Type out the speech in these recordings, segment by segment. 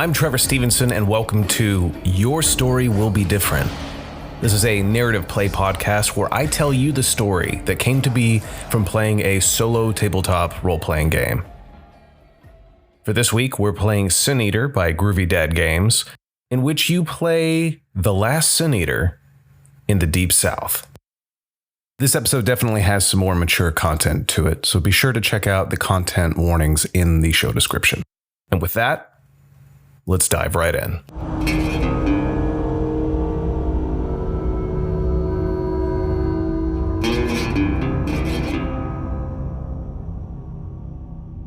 I'm Trevor Stevenson, and welcome to Your Story Will Be Different. This is a narrative play podcast where I tell you the story that came to be from playing a solo tabletop role-playing game. For this week, we're playing Sin Eater by Groovy Dad Games, in which you play the last Sin Eater in the Deep South. This episode definitely has some more mature content to it, so be sure to check out the content warnings in the show description. And with that, let's dive right in.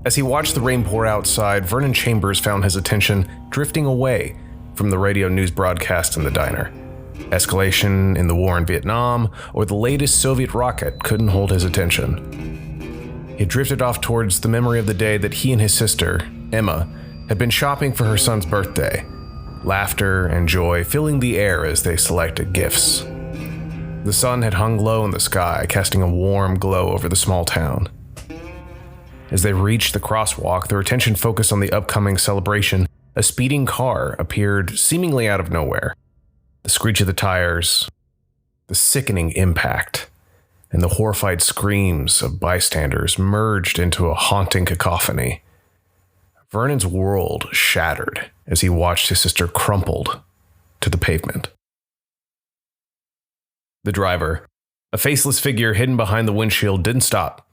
As he watched the rain pour outside, Vernon Chambers found his attention drifting away from the radio news broadcast in the diner. Escalation in the war in Vietnam or the latest Soviet rocket couldn't hold his attention. He drifted off towards the memory of the day that he and his sister, Emma, had been shopping for her son's birthday. Laughter and joy filling the air as they selected gifts. The sun had hung low in the sky, casting a warm glow over the small town. As they reached the crosswalk, their attention focused on the upcoming celebration. A speeding car appeared seemingly out of nowhere. The screech of the tires, the sickening impact, and the horrified screams of bystanders merged into a haunting cacophony. Vernon's world shattered as he watched his sister crumpled to the pavement. The driver, a faceless figure hidden behind the windshield, didn't stop.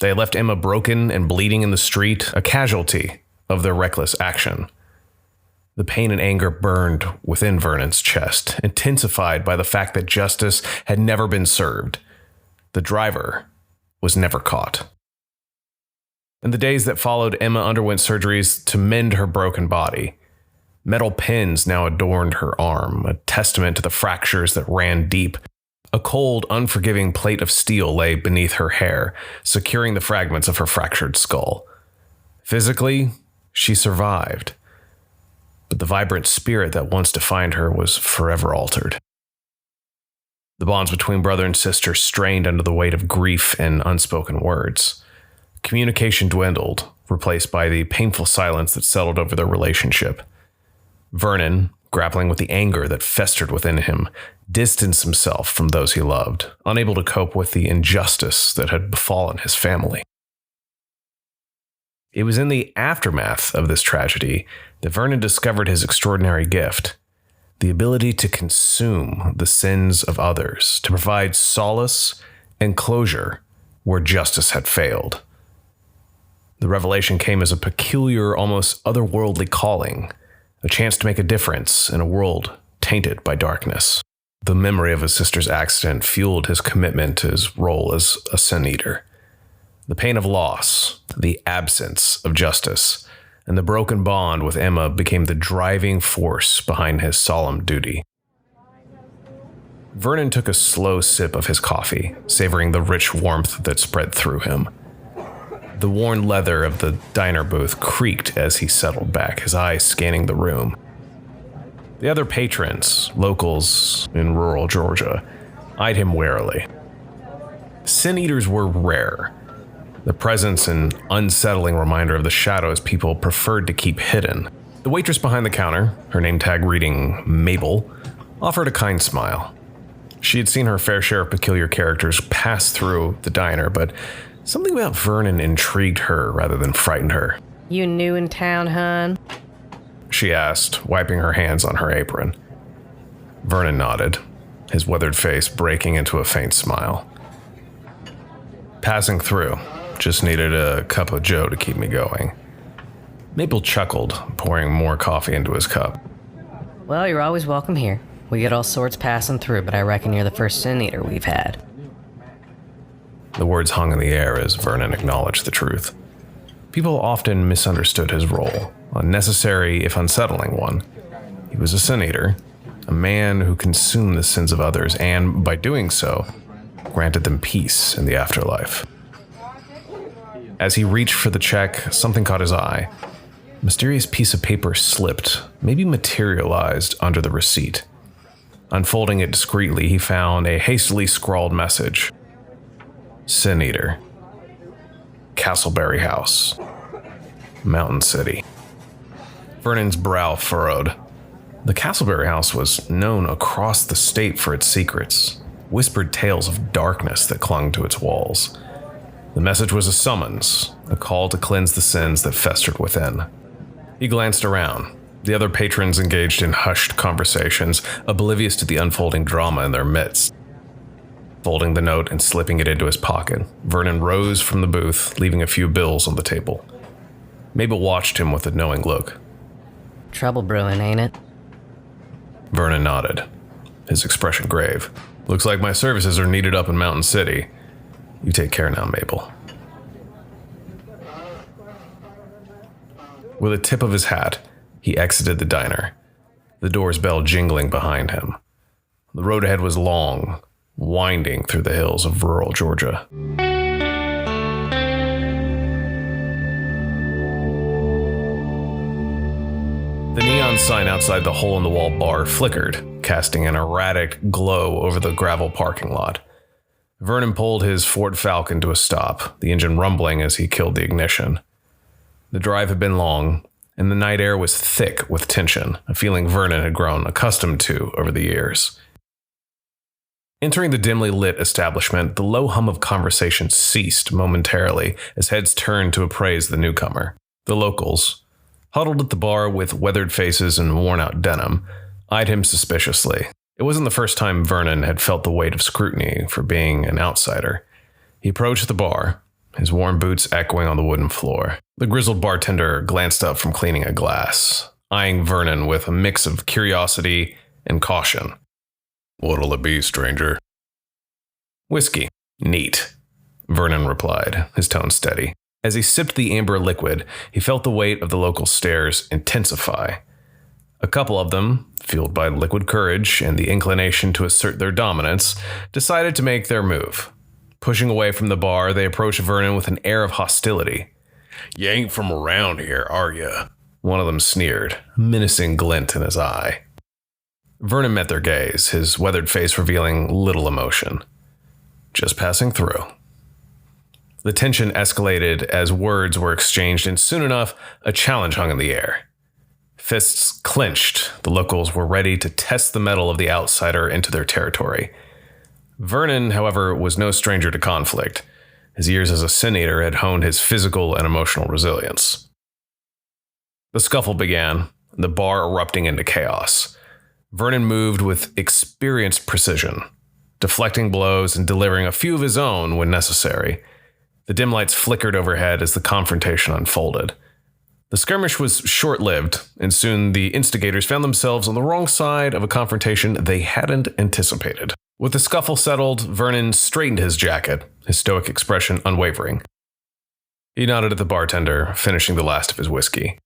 They had left Emma broken and bleeding in the street, a casualty of their reckless action. The pain and anger burned within Vernon's chest, intensified by the fact that justice had never been served. The driver was never caught. In the days that followed, Emma underwent surgeries to mend her broken body. Metal pins now adorned her arm, a testament to the fractures that ran deep. A cold, unforgiving plate of steel lay beneath her hair, securing the fragments of her fractured skull. Physically, she survived, but the vibrant spirit that once defined her was forever altered. The bonds between brother and sister strained under the weight of grief and unspoken words. Communication dwindled, replaced by the painful silence that settled over their relationship. Vernon, grappling with the anger that festered within him, distanced himself from those he loved, unable to cope with the injustice that had befallen his family. It was in the aftermath of this tragedy that Vernon discovered his extraordinary gift, the ability to consume the sins of others, to provide solace and closure where justice had failed. The revelation came as a peculiar, almost otherworldly calling, a chance to make a difference in a world tainted by darkness. The memory of his sister's accident fueled his commitment to his role as a Sin Eater. The pain of loss, the absence of justice, and the broken bond with Emma became the driving force behind his solemn duty. Vernon took a slow sip of his coffee, savoring the rich warmth that spread through him. The worn leather of the diner booth creaked as he settled back, his eyes scanning the room. The other patrons, locals in rural Georgia, eyed him warily. Sin Eaters were rare. The presence and unsettling reminder of the shadows people preferred to keep hidden. The waitress behind the counter, her name tag reading Mabel, offered a kind smile. She had seen her fair share of peculiar characters pass through the diner, but something about Vernon intrigued her rather than frightened her. You new in town, hon? She asked, wiping her hands on her apron. Vernon nodded, his weathered face breaking into a faint smile. Passing through. Just needed a cup of joe to keep me going. Mabel chuckled, pouring more coffee into his cup. Well, you're always welcome here. We get all sorts passing through, but I reckon you're the first Sin Eater we've had. The words hung in the air as Vernon acknowledged the truth. People often misunderstood his role, a necessary if unsettling one. He was a Sin Eater, a man who consumed the sins of others and, by doing so, granted them peace in the afterlife. As he reached for the check, something caught his eye. A mysterious piece of paper slipped, maybe materialized under the receipt. Unfolding it discreetly, he found a hastily scrawled message. Sin Eater. Castlebury House. Mountain City. Vernon's brow furrowed. The Castlebury house was known across the state for its secrets, whispered tales of darkness that clung to its walls. The message was a summons, a call to cleanse the sins that festered within. He glanced around. The other patrons engaged in hushed conversations, oblivious to the unfolding drama in their midst. Folding the note and slipping it into his pocket, Vernon rose from the booth, leaving a few bills on the table. Mabel watched him with a knowing look. Trouble brewing, ain't it? Vernon nodded, his expression grave. Looks like my services are needed up in Mountain City. You take care now, Mabel. With a tip of his hat, he exited the diner, the door's bell jingling behind him. The road ahead was long, winding through the hills of rural Georgia. The neon sign outside the hole-in-the-wall bar flickered, casting an erratic glow over the gravel parking lot. Vernon pulled his Ford Falcon to a stop, the engine rumbling as he killed the ignition. The drive had been long, and the night air was thick with tension, a feeling Vernon had grown accustomed to over the years. Entering the dimly lit establishment, the low hum of conversation ceased momentarily as heads turned to appraise the newcomer. The locals, huddled at the bar with weathered faces and worn-out denim, eyed him suspiciously. It wasn't the first time Vernon had felt the weight of scrutiny for being an outsider. He approached the bar, his worn boots echoing on the wooden floor. The grizzled bartender glanced up from cleaning a glass, eyeing Vernon with a mix of curiosity and caution. "What'll it be, stranger?" "Whiskey. Neat," Vernon replied, his tone steady. As he sipped the amber liquid, he felt the weight of the local stares intensify. A couple of them, fueled by liquid courage and the inclination to assert their dominance, decided to make their move. Pushing away from the bar, they approached Vernon with an air of hostility. "You ain't from around here, are you?" One of them sneered, a menacing glint in his eye. Vernon met their gaze, his weathered face revealing little emotion. "Just passing through." The tension escalated as words were exchanged, and soon enough, a challenge hung in the air. Fists clenched, the locals were ready to test the mettle of the outsider into their territory. Vernon, however, was no stranger to conflict. His years as a sin eater had honed his physical and emotional resilience. The scuffle began, the bar erupting into chaos. Vernon moved with experienced precision, deflecting blows and delivering a few of his own when necessary. The dim lights flickered overhead as the confrontation unfolded. The skirmish was short-lived, and soon the instigators found themselves on the wrong side of a confrontation they hadn't anticipated. With the scuffle settled, Vernon straightened his jacket, his stoic expression unwavering. He nodded at the bartender, finishing the last of his whiskey.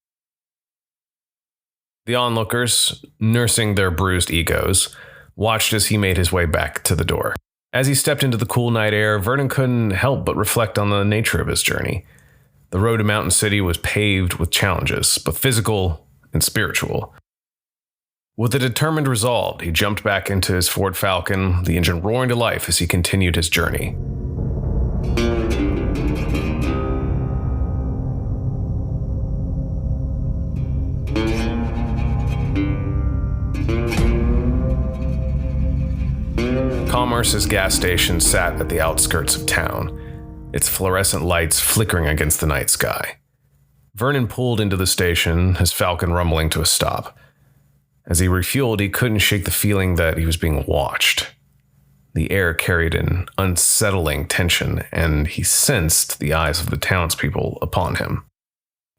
The onlookers, nursing their bruised egos, watched as he made his way back to the door. As he stepped into the cool night air, Vernon couldn't help but reflect on the nature of his journey. The road to Mountain City was paved with challenges, both physical and spiritual. With a determined resolve, he jumped back into his Ford Falcon, the engine roaring to life as he continued his journey. Commerce's gas station sat at the outskirts of town, its fluorescent lights flickering against the night sky. Vernon pulled into the station, his Falcon rumbling to a stop. As he refueled, he couldn't shake the feeling that he was being watched. The air carried an unsettling tension, and he sensed the eyes of the townspeople upon him.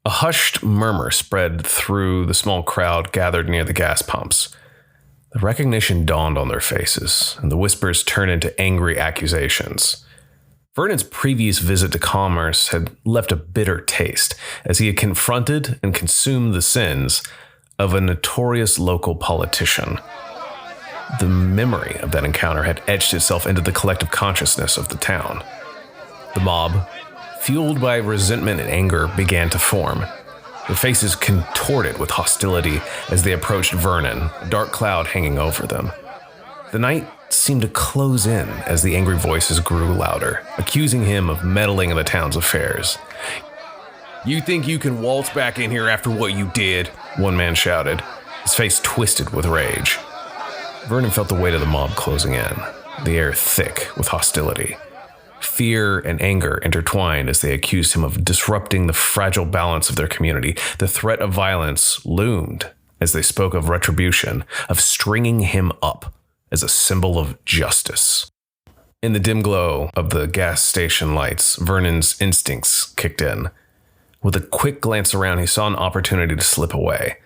A hushed murmur spread through the small crowd gathered near the gas pumps. The recognition dawned on their faces, and the whispers turned into angry accusations. Vernon's previous visit to Commerce had left a bitter taste, as he had confronted and consumed the sins of a notorious local politician. The memory of that encounter had etched itself into the collective consciousness of the town. The mob, fueled by resentment and anger, began to form. Their faces contorted with hostility as they approached Vernon, a dark cloud hanging over them. The night seemed to close in as the angry voices grew louder, accusing him of meddling in the town's affairs. You think you can waltz back in here after what you did? One man shouted, his face twisted with rage. Vernon felt the weight of the mob closing in, the air thick with hostility. Fear and anger intertwined as they accused him of disrupting the fragile balance of their community. The threat of violence loomed as they spoke of retribution, of stringing him up as a symbol of justice. In the dim glow of the gas station lights, Vernon's instincts kicked in. With a quick glance around, he saw an opportunity to slip away.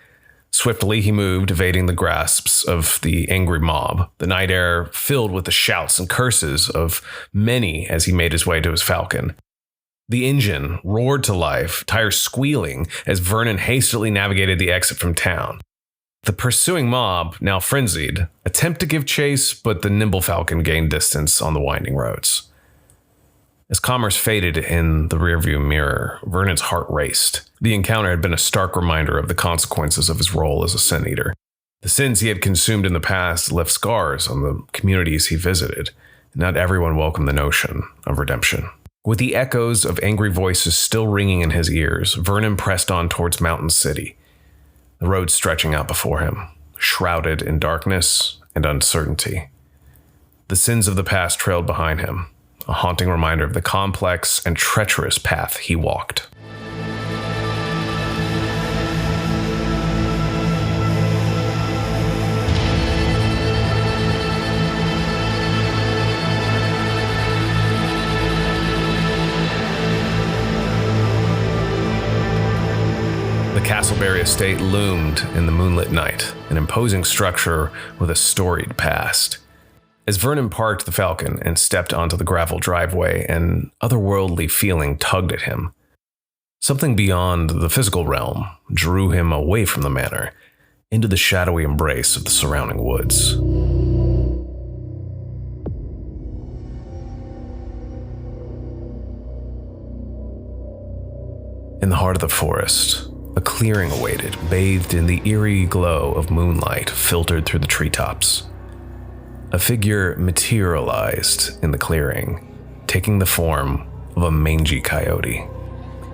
Swiftly, he moved, evading the grasps of the angry mob, the night air filled with the shouts and curses of many as he made his way to his Falcon. The engine roared to life, tires squealing as Vernon hastily navigated the exit from town. The pursuing mob, now frenzied, attempt to give chase, but the nimble Falcon gained distance on the winding roads. As commerce faded in the rearview mirror, Vernon's heart raced. The encounter had been a stark reminder of the consequences of his role as a sin eater. The sins he had consumed in the past left scars on the communities he visited. Not everyone welcomed the notion of redemption. With the echoes of angry voices still ringing in his ears, Vernon pressed on towards Mountain City, the road stretching out before him, shrouded in darkness and uncertainty. The sins of the past trailed behind him, a haunting reminder of the complex and treacherous path he walked. The Castlebury Estate loomed in the moonlit night, an imposing structure with a storied past. As Vernon parked the Falcon and stepped onto the gravel driveway, an otherworldly feeling tugged at him. Something beyond the physical realm drew him away from the manor, into the shadowy embrace of the surrounding woods. In the heart of the forest, a clearing awaited, bathed in the eerie glow of moonlight filtered through the treetops. A figure materialized in the clearing, taking the form of a mangy coyote.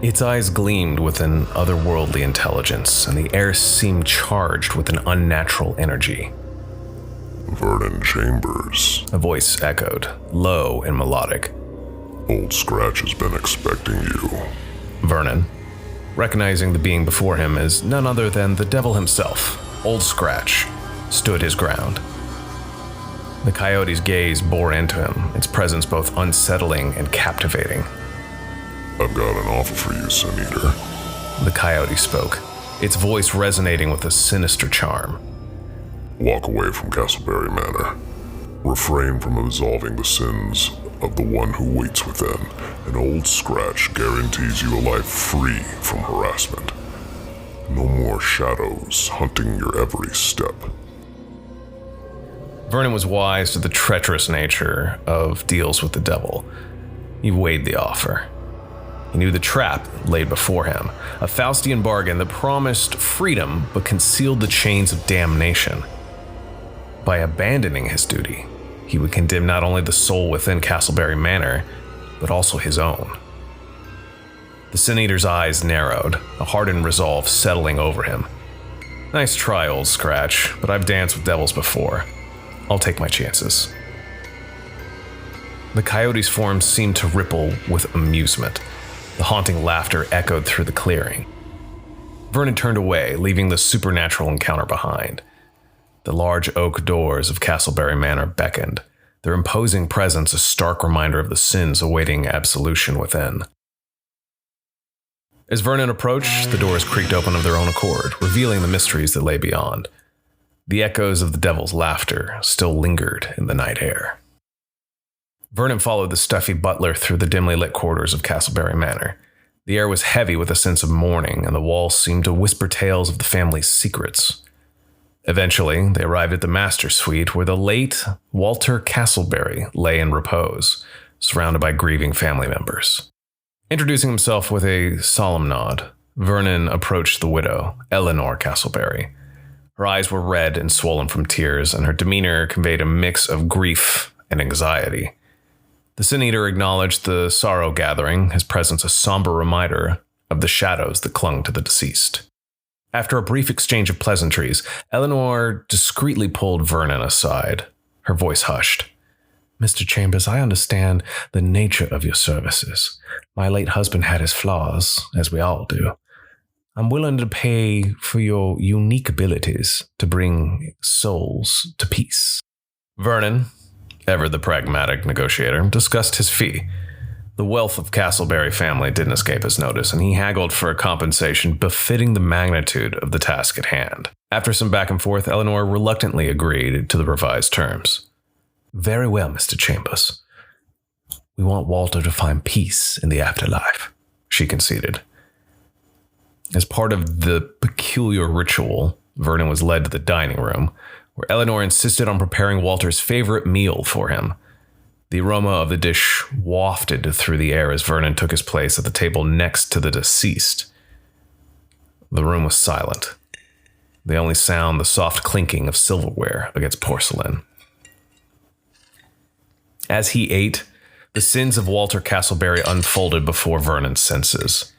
Its eyes gleamed with an otherworldly intelligence, and the air seemed charged with an unnatural energy. Vernon Chambers, A voice echoed, low and melodic. Old Scratch has been expecting you. Vernon, recognizing the being before him as none other than the devil himself, Old Scratch, stood his ground. The coyote's gaze bore into him, its presence both unsettling and captivating. I've got an offer for you, Sin Eater. The coyote spoke, its voice resonating with a sinister charm. Walk away from Castlebury Manor. Refrain from absolving the sins of the one who waits within, and Old Scratch guarantees you a life free from harassment. No more shadows hunting your every step. Vernon was wise to the treacherous nature of deals with the devil. He weighed the offer. He knew the trap laid before him, a Faustian bargain that promised freedom but concealed the chains of damnation. By abandoning his duty, he would condemn not only the soul within Castlebury Manor, but also his own. The Sin Eater's eyes narrowed, a hardened resolve settling over him. Nice try, Old Scratch, but I've danced with devils before. I'll take my chances. The coyote's form seemed to ripple with amusement. The haunting laughter echoed through the clearing. Vernon turned away, leaving the supernatural encounter behind. The large oak doors of Castlebury Manor beckoned, their imposing presence a stark reminder of the sins awaiting absolution within. As Vernon approached, the doors creaked open of their own accord, revealing the mysteries that lay beyond. The echoes of the devil's laughter still lingered in the night air. Vernon followed the stuffy butler through the dimly lit corridors of Castlebury Manor. The air was heavy with a sense of mourning, and the walls seemed to whisper tales of the family's secrets. Eventually, they arrived at the master suite where the late Walter Castlebury lay in repose, surrounded by grieving family members. Introducing himself with a solemn nod, Vernon approached the widow, Eleanor Castlebury. Her eyes were red and swollen from tears, and her demeanor conveyed a mix of grief and anxiety. The Sin Eater acknowledged the sorrow gathering, his presence a somber reminder of the shadows that clung to the deceased. After a brief exchange of pleasantries, Eleanor discreetly pulled Vernon aside, her voice hushed. Mr. Chambers, I understand the nature of your services. My late husband had his flaws, as we all do. I'm willing to pay for your unique abilities to bring souls to peace. Vernon, ever the pragmatic negotiator, discussed his fee. The wealth of Castlebury family didn't escape his notice, and he haggled for a compensation befitting the magnitude of the task at hand. After some back and forth, Eleanor reluctantly agreed to the revised terms. Very well, Mr. Chambers. We want Walter to find peace in the afterlife, she conceded. As part of the peculiar ritual, Vernon was led to the dining room, where Eleanor insisted on preparing Walter's favorite meal for him. The aroma of the dish wafted through the air as Vernon took his place at the table next to the deceased. The room was silent. The only sound the soft clinking of silverware against porcelain. As he ate, the sins of Walter Castlebury unfolded before Vernon's senses.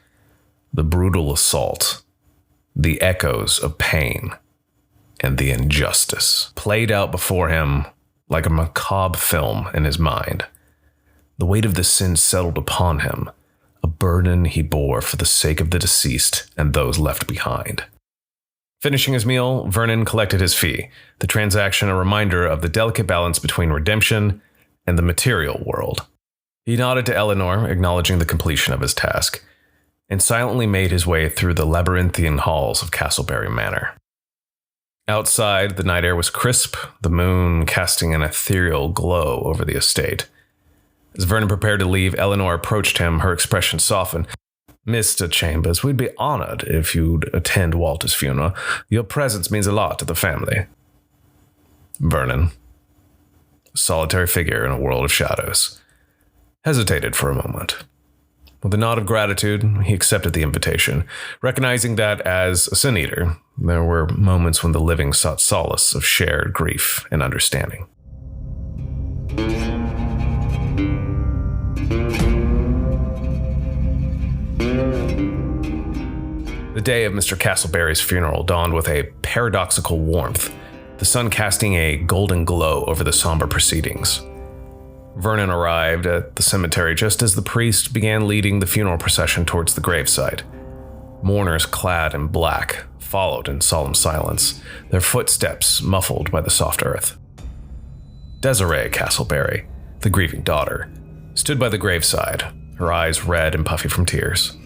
The brutal assault, the echoes of pain, and the injustice played out before him like a macabre film in his mind. The weight of the sin settled upon him, a burden he bore for the sake of the deceased and those left behind. Finishing his meal, Vernon collected his fee, the transaction a reminder of the delicate balance between redemption and the material world. He nodded to Eleanor, acknowledging the completion of his task, and silently made his way through the labyrinthian halls of Castlebury Manor. Outside, the night air was crisp, the moon casting an ethereal glow over the estate. As Vernon prepared to leave, Eleanor approached him, her expression softened. Mr. Chambers, we'd be honored if you'd attend Walter's funeral. Your presence means a lot to the family. Vernon, a solitary figure in a world of shadows, hesitated for a moment. With a nod of gratitude, he accepted the invitation, recognizing that as a sin eater, there were moments when the living sought solace of shared grief and understanding. The day of Mr. Castlebury's funeral dawned with a paradoxical warmth, the sun casting a golden glow over the somber proceedings. Vernon arrived at the cemetery just as the priest began leading the funeral procession towards the gravesite. Mourners clad in black followed in solemn silence, their footsteps muffled by the soft earth. Desiree Castlebury, the grieving daughter, stood by the graveside, her eyes red and puffy from tears.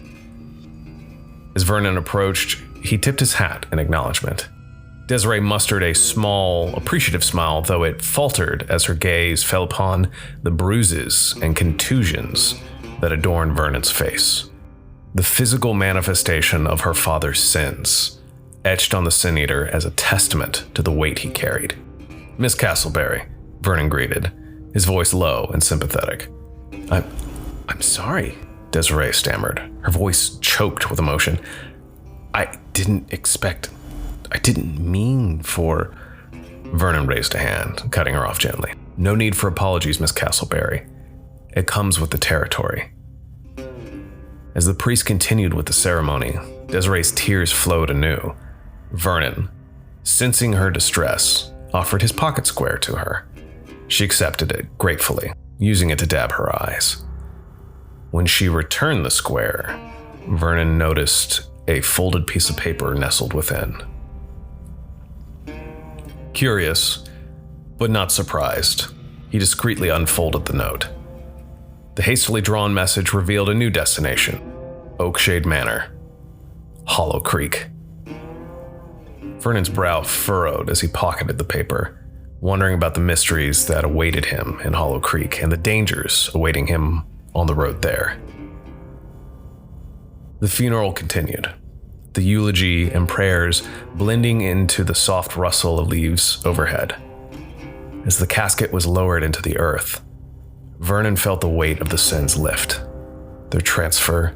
As Vernon approached, he tipped his hat in acknowledgement. Desiree mustered a small, appreciative smile, though it faltered as her gaze fell upon the bruises and contusions that adorned Vernon's face. The physical manifestation of her father's sins, etched on the Sin Eater as a testament to the weight he carried. Miss Castlebury, Vernon greeted, his voice low and sympathetic. I'm sorry, Desiree stammered, her voice choked with emotion. I didn't mean for... Vernon raised a hand, cutting her off gently. No need for apologies, Miss Castlebury. It comes with the territory. As the priest continued with the ceremony, Desiree's tears flowed anew. Vernon, sensing her distress, offered his pocket square to her. She accepted it gratefully, using it to dab her eyes. When she returned the square, Vernon noticed a folded piece of paper nestled within. Curious, but not surprised, he discreetly unfolded the note. The hastily drawn message revealed a new destination, Oakshade Manor, Hollow Creek. Vernon's brow furrowed as he pocketed the paper, wondering about the mysteries that awaited him in Hollow Creek and the dangers awaiting him on the road there. The funeral continued, the eulogy and prayers blending into the soft rustle of leaves overhead. As the casket was lowered into the earth, Vernon felt the weight of the sins lift, their transfer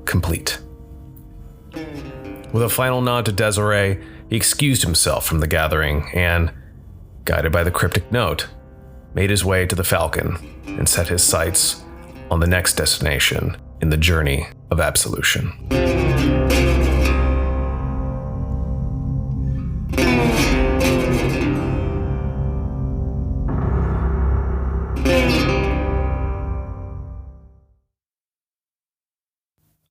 complete. With a final nod to Desiree, he excused himself from the gathering and, guided by the cryptic note, made his way to the Falcon and set his sights on the next destination in the journey of of absolution.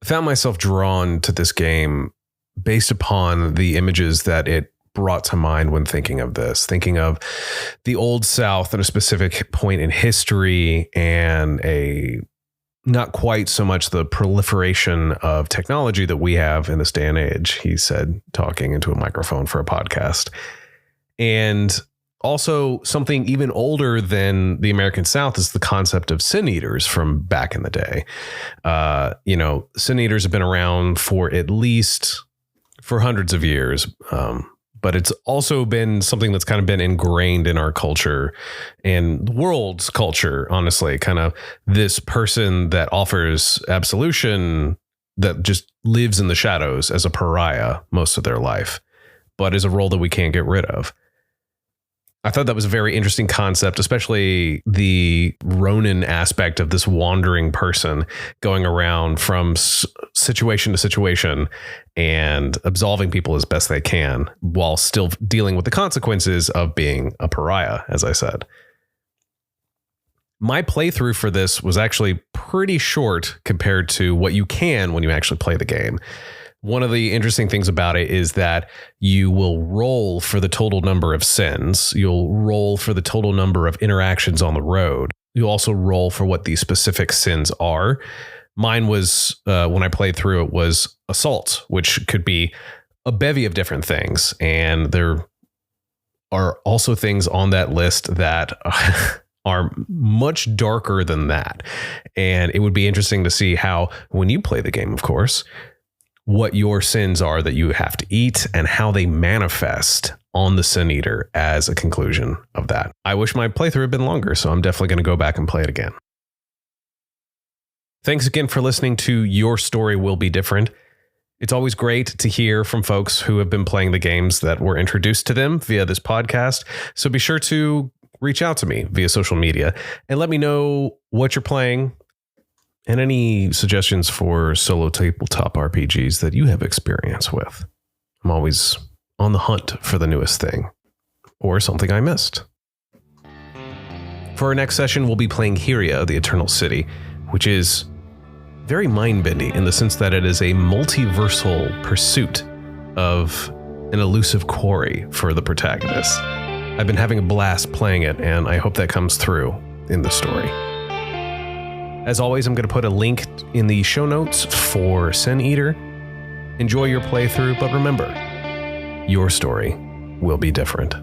I found myself drawn to this game based upon the images that it brought to mind when thinking of this, thinking of the Old South at a specific point in history and a not quite so much the proliferation of technology that we have in this day and age, he said, talking into a microphone for a podcast. And also something even older than the American South is the concept of sin eaters from back in the day. Sin eaters have been around for at least for hundreds of years. But it's also been something that's kind of been ingrained in our culture and the world's culture, honestly, kind of this person that offers absolution that just lives in the shadows as a pariah most of their life, but is a role that we can't get rid of. I thought that was a very interesting concept, especially the Ronin aspect of this wandering person going around from situation to situation and absolving people as best they can while still dealing with the consequences of being a pariah, as I said. My playthrough for this was actually pretty short compared to what you can when you actually play the game. One of the interesting things about it is that you will roll for the total number of sins. You'll roll for the total number of interactions on the road. You'll also roll for what these specific sins are. Mine was, when I played through it, was assault, which could be a bevy of different things. And there are also things on that list that are much darker than that. And it would be interesting to see how, when you play the game, of course, what your sins are that you have to eat and how they manifest on the Sin Eater as a conclusion of that. I wish my playthrough had been longer, so I'm definitely going to go back and play it again. Thanks again for listening to Your Story Will Be Different. It's always great to hear from folks who have been playing the games that were introduced to them via this podcast. So be sure to reach out to me via social media and let me know what you're playing and any suggestions for solo tabletop RPGs that you have experience with. I'm always on the hunt for the newest thing or something I missed. For our next session, we'll be playing Hyria, the Eternal City, which is very mind-bending in the sense that it is a multiversal pursuit of an elusive quarry for the protagonist. I've been having a blast playing it, and I hope that comes through in the story. As always, I'm going to put a link in the show notes for Sin Eater. Enjoy your playthrough, but remember, your story will be different.